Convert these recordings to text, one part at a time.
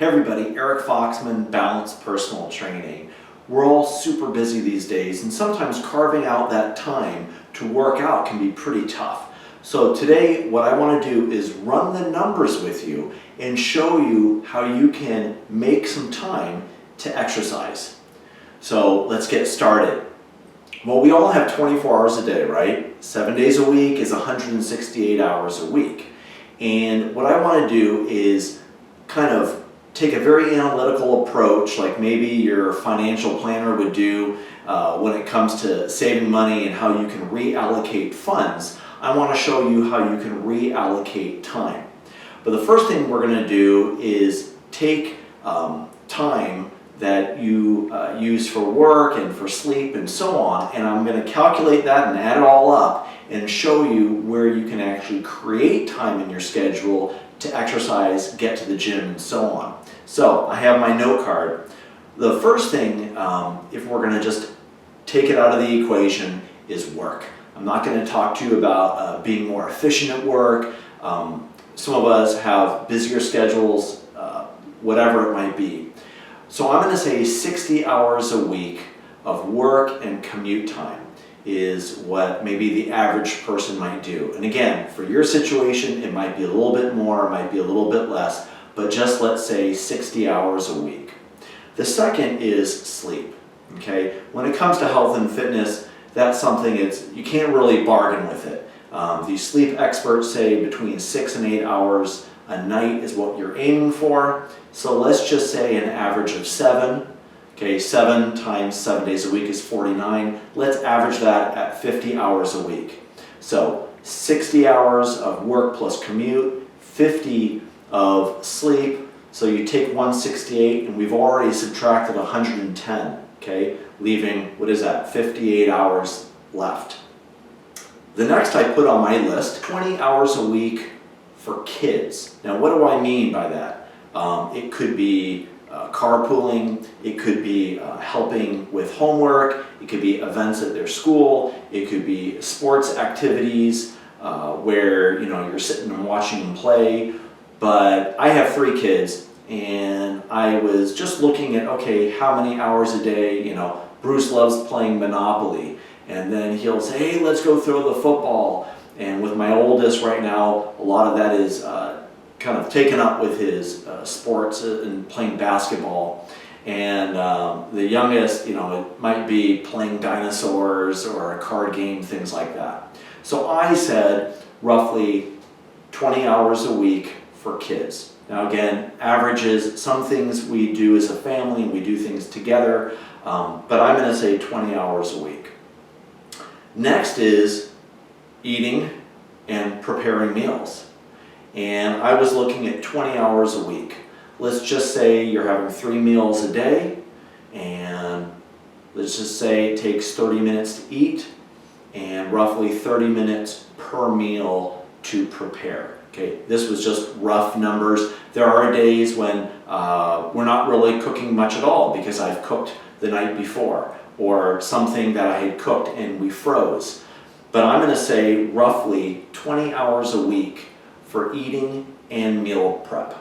Hey everybody, Eric Foxman, Balanced Personal Training. We're all super busy these days, and sometimes carving out that time to work out can be pretty tough. So today what I want to do is run the numbers with you and show you how you can make some time to exercise. So let's get started. Well, we all have 24 hours a day, right? 7 days a week is 168 hours a week. And what I want to do is kind of take a very analytical approach, like maybe your financial planner would do when it comes to saving money and how you can reallocate funds. I want to show you how you can reallocate time. But the first thing we're going to do is take time that you use for work and for sleep and so on, and I'm going to calculate that and add it all up and show you where you can actually create time in your schedule to exercise, get to the gym, and so on. So I have my note card. The first thing, if we're going to just take it out of the equation, is work. I'm not going to talk to you about being more efficient at work. Some of us have busier schedules, whatever it might be. So I'm going to say 60 hours a week of work and commute time is what maybe the average person might do. And again, for your situation, it might be a little bit more, it might be a little bit less, but just let's say 60 hours a week. The second is sleep, okay? When it comes to health and fitness, that's something you can't really bargain with it. The sleep experts say between 6 and 8 hours a night is what you're aiming for. So let's just say an average of 7. Okay, 7 times 7 days a week is 49. Let's average that at 50 hours a week. So 60 hours of work plus commute, 50 of sleep. So you take 168 and we've already subtracted 110, okay? Leaving, what is that, 58 hours left. The next I put on my list, 20 hours a week for kids. Now what do I mean by that? It could be carpooling, it could be helping with homework, it could be events at their school, it could be sports activities where you're sitting and watching them play. But I have 3 kids, and I was just looking at, okay, how many hours a day, Bruce loves playing Monopoly, and then he'll say, hey, let's go throw the football. And with my oldest right now, a lot of that is kind of taken up with his sports and playing basketball. And the youngest, it might be playing dinosaurs or a card game, things like that. So I said roughly 20 hours a week for kids. Now again, averages, some things we do as a family, we do things together, but I'm going to say 20 hours a week. Next is eating and preparing meals. And I was looking at 20 hours a week. Let's just say you're having 3 meals a day, and let's just say it takes 30 minutes to eat and roughly 30 minutes per meal to prepare. Okay, this was just rough numbers. There are days when we're not really cooking much at all because I've cooked the night before, or something that I had cooked and we froze. But I'm going to say roughly 20 hours a week for eating and meal prep.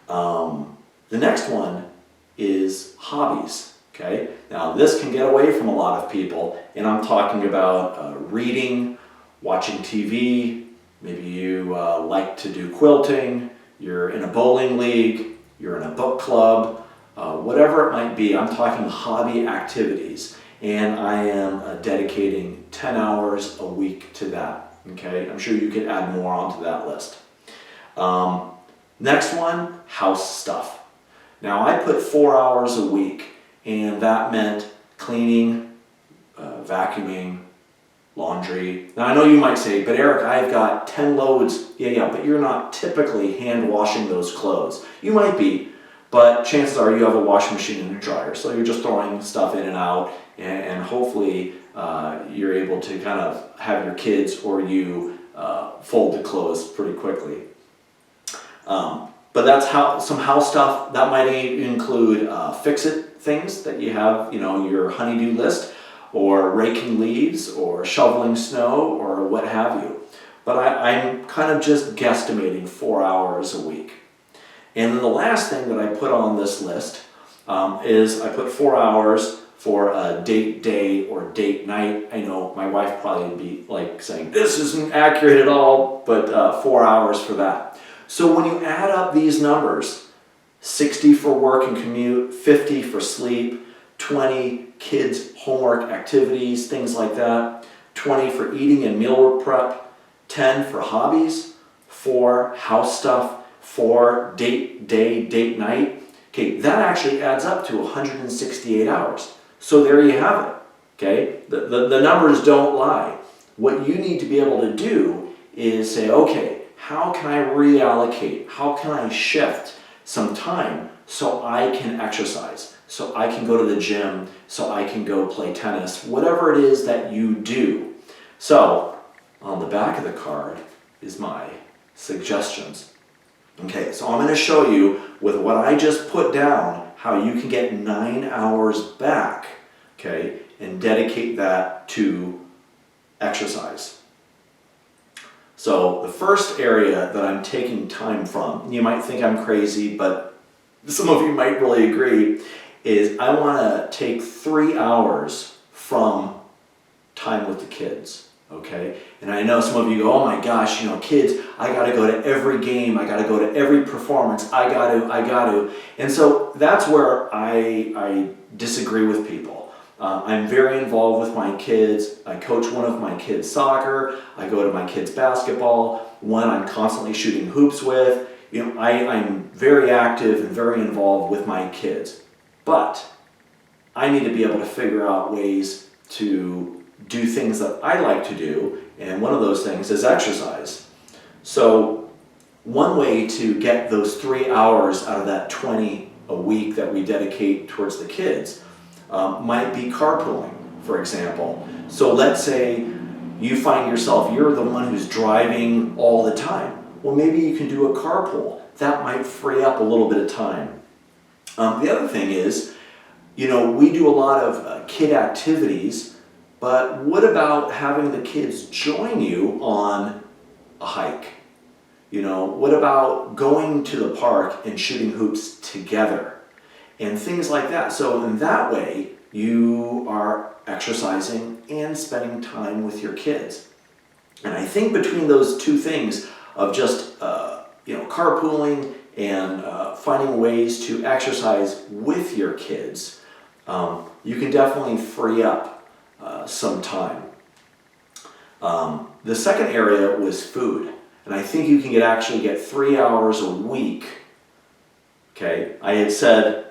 The next one is hobbies. Okay, now this can get away from a lot of people, and I'm talking about reading, watching TV. Maybe you like to do quilting, you're in a bowling league, you're in a book club, whatever it might be. I'm talking hobby activities, and I am dedicating 10 hours a week to that. Okay, I'm sure you could add more onto that list. Next one, house stuff. Now I put 4 hours a week, and that meant cleaning, vacuuming, laundry. Now I know you might say, but Eric, I've got 10 loads. Yeah, but you're not typically hand washing those clothes. You might be, but chances are you have a washing machine and a dryer, so you're just throwing stuff in and out, and hopefully you're able to kind of have your kids or you fold the clothes pretty quickly. But that's some house stuff. That might include fix-it things that you have, your honey-do list, or raking leaves, or shoveling snow, or what have you. But I'm kind of just guesstimating 4 hours a week. And then the last thing that I put on this list is I put 4 hours for a date day or date night. I know my wife probably would be like saying, this isn't accurate at all, but 4 hours for that. So when you add up these numbers, 60 for work and commute, 50 for sleep, 20 kids' homework activities, things like that, 20 for eating and meal prep, 10 for hobbies, 4 house stuff, 4 date day, date night. Okay, that actually adds up to 168 hours. So there you have it. Okay, the numbers don't lie. What you need to be able to do is say, okay, how can I reallocate? How can I shift some time so I can exercise, so I can go to the gym, so I can go play tennis, whatever it is that you do. So on the back of the card is my suggestions. Okay, so I'm going to show you with what I just put down how you can get 9 hours back, okay, and dedicate that to exercise. So the first area that I'm taking time from, you might think I'm crazy, but some of you might really agree, is I want to take 3 hours from time with the kids, okay? And I know some of you go, oh my gosh, kids, I got to go to every game, I got to go to every performance, I got to. And so that's where I disagree with people. I'm very involved with my kids. I coach one of my kids' soccer. I go to my kids' basketball. One I'm constantly shooting hoops with. I'm very active and very involved with my kids. But I need to be able to figure out ways to do things that I like to do, and one of those things is exercise. So one way to get those 3 hours out of that 20 a week that we dedicate towards the kids might be carpooling, for example. So let's say you find yourself, you're the one who's driving all the time. Well, maybe you can do a carpool. That might free up a little bit of time. The other thing is, we do a lot of kid activities, but what about having the kids join you on a hike? What about going to the park and shooting hoops together? And things like that. So in that way, you are exercising and spending time with your kids. And I think between those two things of just carpooling and finding ways to exercise with your kids, you can definitely free up some time. The second area was food. And I think you can actually get 3 hours a week. Okay, I had said,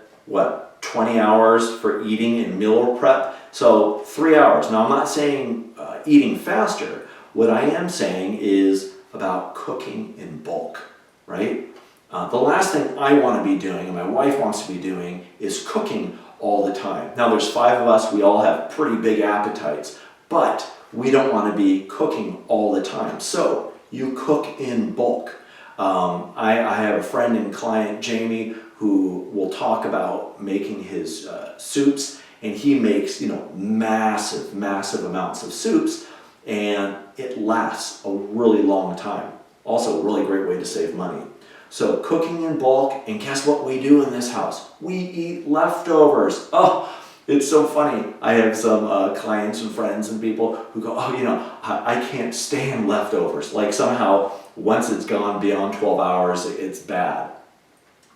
20 hours for eating and meal prep. So 3 hours. Now I'm not saying eating faster. What I am saying is about cooking in bulk, right? The last thing I want to be doing, and my wife wants to be doing, is cooking all the time. Now there's 5 of us, we all have pretty big appetites, but we don't want to be cooking all the time. So you cook in bulk. I have a friend and client, Jamie, who will talk about making his soups, and he makes massive amounts of soups, and it lasts a really long time. Also a really great way to save money. So cooking in bulk, and guess what we do in this house? We eat leftovers. Oh, it's so funny. I have some clients and friends and people who go, I can't stand leftovers. Like somehow once it's gone beyond 12 hours, it's bad.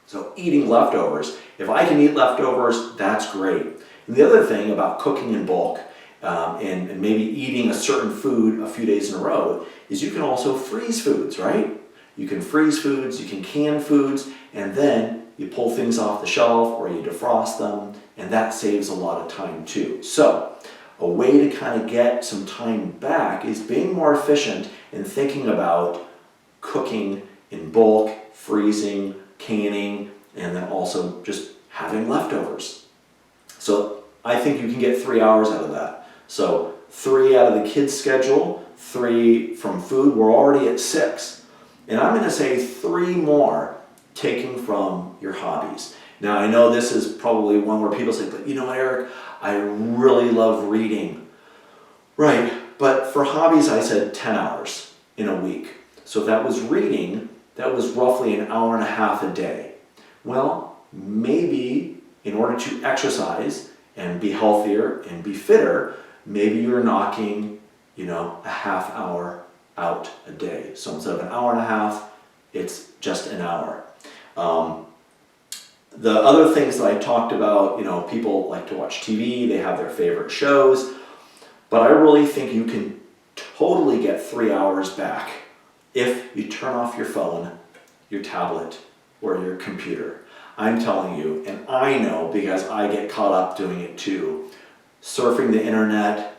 So eating leftovers, if I can eat leftovers, that's great. And the other thing about cooking in bulk and maybe eating a certain food a few days in a row is you can also freeze foods, right? You can freeze foods, you can can foods, and then you pull things off the shelf or you defrost them, and that saves a lot of time too. So a way to kind of get some time back is being more efficient in thinking about cooking in bulk, freezing, canning, and then also just having leftovers. So I think you can get 3 hours out of that. So 3 out of the kids' schedule, 3 from food, we're already at 6. And I'm going to say 3 more taking from your hobbies. Now I know this is probably one where people say, but Eric, I really love reading. Right, but for hobbies I said 10 hours in a week. So if that was reading, that was roughly an hour and a half a day. Well, maybe in order to exercise and be healthier and be fitter, maybe you're knocking, a half hour out a day. So instead of an hour and a half, it's just an hour. The other things that I talked about, people like to watch TV, they have their favorite shows, but I really think you can totally get 3 hours back if you turn off your phone, your tablet, or your computer. I'm telling you, and I know because I get caught up doing it too, surfing the internet,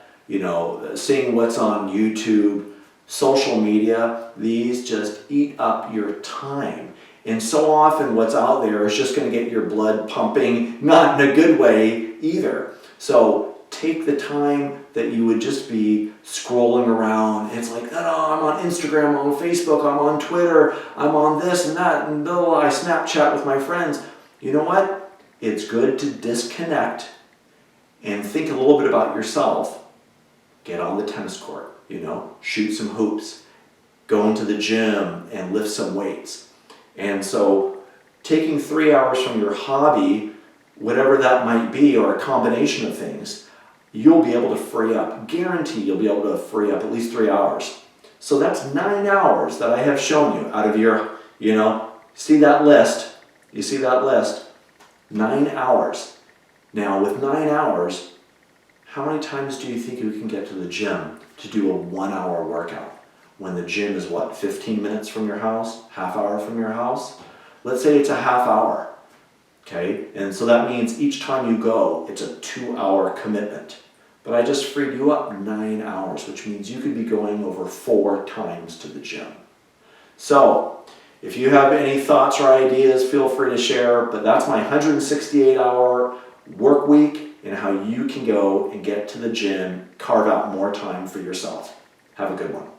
seeing what's on YouTube, social media, these just eat up your time. And so often what's out there is just going to get your blood pumping, not in a good way either. So take the time that you would just be scrolling around. It's like, oh, I'm on Instagram, I'm on Facebook, I'm on Twitter, I'm on this and that, and blah, blah, blah. I Snapchat with my friends. You know what? It's good to disconnect and think a little bit about yourself. Get on the tennis court, shoot some hoops, go into the gym and lift some weights. And so taking 3 hours from your hobby, whatever that might be, or a combination of things, you'll be able to free up. Guarantee you'll be able to free up at least 3 hours. So that's 9 hours that I have shown you out of your, see that list? You see that list? 9 hours. Now with 9 hours, how many times do you think you can get to the gym to do a 1 hour workout? When the gym is 15 minutes from your house, half hour from your house? Let's say it's a half hour, okay? And so that means each time you go, it's a 2 hour commitment. But I just freed you up 9 hours, which means you could be going over 4 times to the gym. So, if you have any thoughts or ideas, feel free to share, but that's my 168-hour work week and how you can go and get to the gym, carve out more time for yourself. Have a good one.